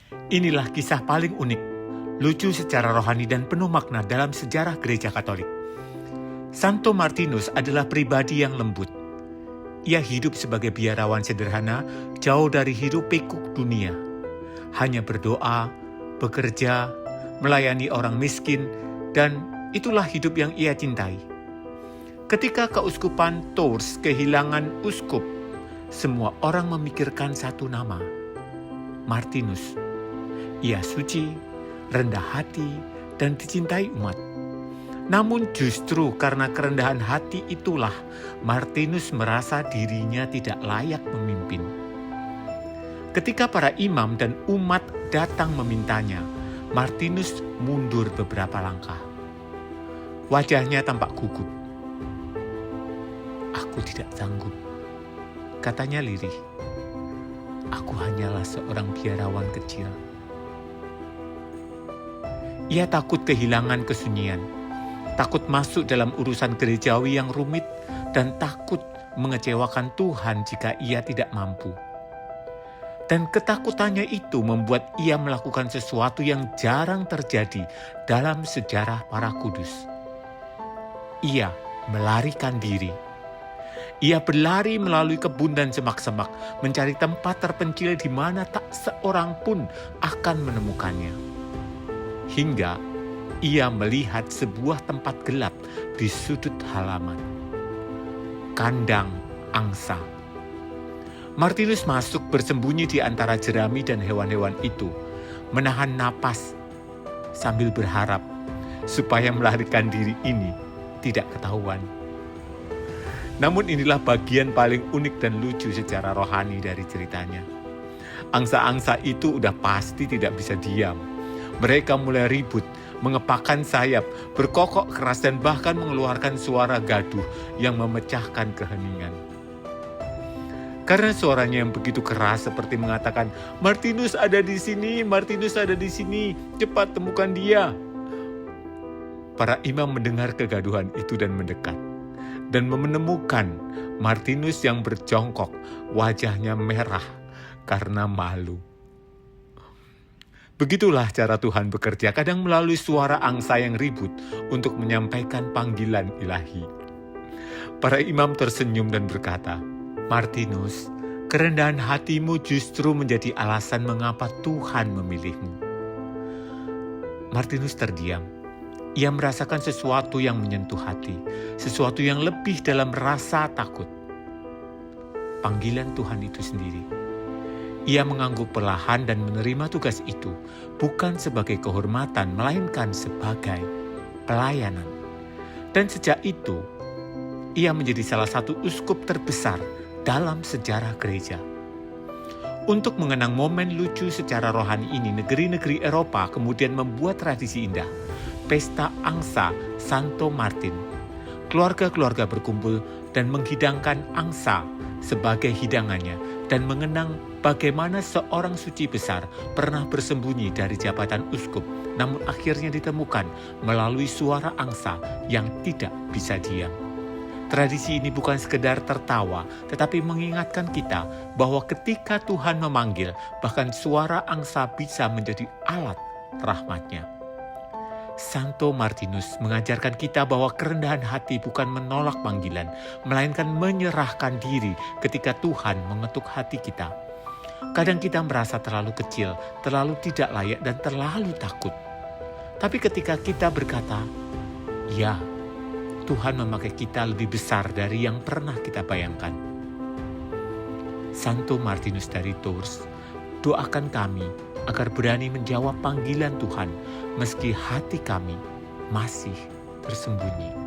Inilah kisah paling unik, lucu secara rohani dan penuh makna dalam sejarah Gereja Katolik. Santo Martinus adalah pribadi yang lembut. Ia hidup sebagai biarawan sederhana, jauh dari hiruk-pikuk dunia. Hanya berdoa, bekerja, melayani orang miskin, dan itulah hidup yang ia cintai. Ketika Keuskupan Tours kehilangan uskup, semua orang memikirkan satu nama, Martinus. Ia suci, rendah hati, dan dicintai umat. Namun justru karena kerendahan hati itulah Martinus merasa dirinya tidak layak memimpin. Ketika para imam dan umat datang memintanya, Martinus mundur beberapa langkah. Wajahnya tampak gugup. "Aku tidak sanggup," katanya lirih. "Aku hanyalah seorang biarawan kecil." Ia takut kehilangan kesunyian, takut masuk dalam urusan gerejawi yang rumit, dan takut mengecewakan Tuhan jika ia tidak mampu. Dan ketakutannya itu membuat ia melakukan sesuatu yang jarang terjadi dalam sejarah para kudus. Ia melarikan diri. Ia berlari melalui kebun dan semak-semak, mencari tempat terpencil di mana tak seorang pun akan menemukannya. Hingga ia melihat sebuah tempat gelap di sudut halaman. Kandang angsa. Martinus masuk bersembunyi di antara jerami dan hewan-hewan itu, menahan napas sambil berharap supaya melarikan diri ini tidak ketahuan. Namun inilah bagian paling unik dan lucu secara rohani dari ceritanya. Angsa-angsa itu udah pasti tidak bisa diam. Mereka mulai ribut, mengepakkan sayap, berkokok keras, dan bahkan mengeluarkan suara gaduh yang memecahkan keheningan. Karena suaranya yang begitu keras seperti mengatakan, "Martinus ada di sini, Martinus ada di sini, cepat temukan dia." Para imam mendengar kegaduhan itu dan mendekat, dan menemukan Martinus yang berjongkok, wajahnya merah karena malu. Begitulah cara Tuhan bekerja, kadang melalui suara angsa yang ribut untuk menyampaikan panggilan ilahi. Para imam tersenyum dan berkata, "Martinus, kerendahan hatimu justru menjadi alasan mengapa Tuhan memilihmu." Martinus terdiam. Ia merasakan sesuatu yang menyentuh hati, sesuatu yang lebih dalam rasa takut. Panggilan Tuhan itu sendiri. Ia mengangguk perlahan dan menerima tugas itu, bukan sebagai kehormatan, melainkan sebagai pelayanan. Dan sejak itu, ia menjadi salah satu uskup terbesar dalam sejarah gereja. Untuk mengenang momen lucu secara rohani ini, negeri-negeri Eropa kemudian membuat tradisi indah, Pesta Angsa Santo Martin. Keluarga-keluarga berkumpul dan menghidangkan angsa sebagai hidangannya, dan mengenang bagaimana seorang suci besar pernah bersembunyi dari jabatan uskup, namun akhirnya ditemukan melalui suara angsa yang tidak bisa diam. Tradisi ini bukan sekedar tertawa, tetapi mengingatkan kita bahwa ketika Tuhan memanggil, bahkan suara angsa bisa menjadi alat rahmat-Nya. Santo Martinus mengajarkan kita bahwa kerendahan hati bukan menolak panggilan, melainkan menyerahkan diri ketika Tuhan mengetuk hati kita. Kadang kita merasa terlalu kecil, terlalu tidak layak, dan terlalu takut. Tapi ketika kita berkata, "Ya, Tuhan memakai kita lebih besar dari yang pernah kita bayangkan." Santo Martinus dari Tours, doakan kami agar berani menjawab panggilan Tuhan meski hati kami masih tersembunyi.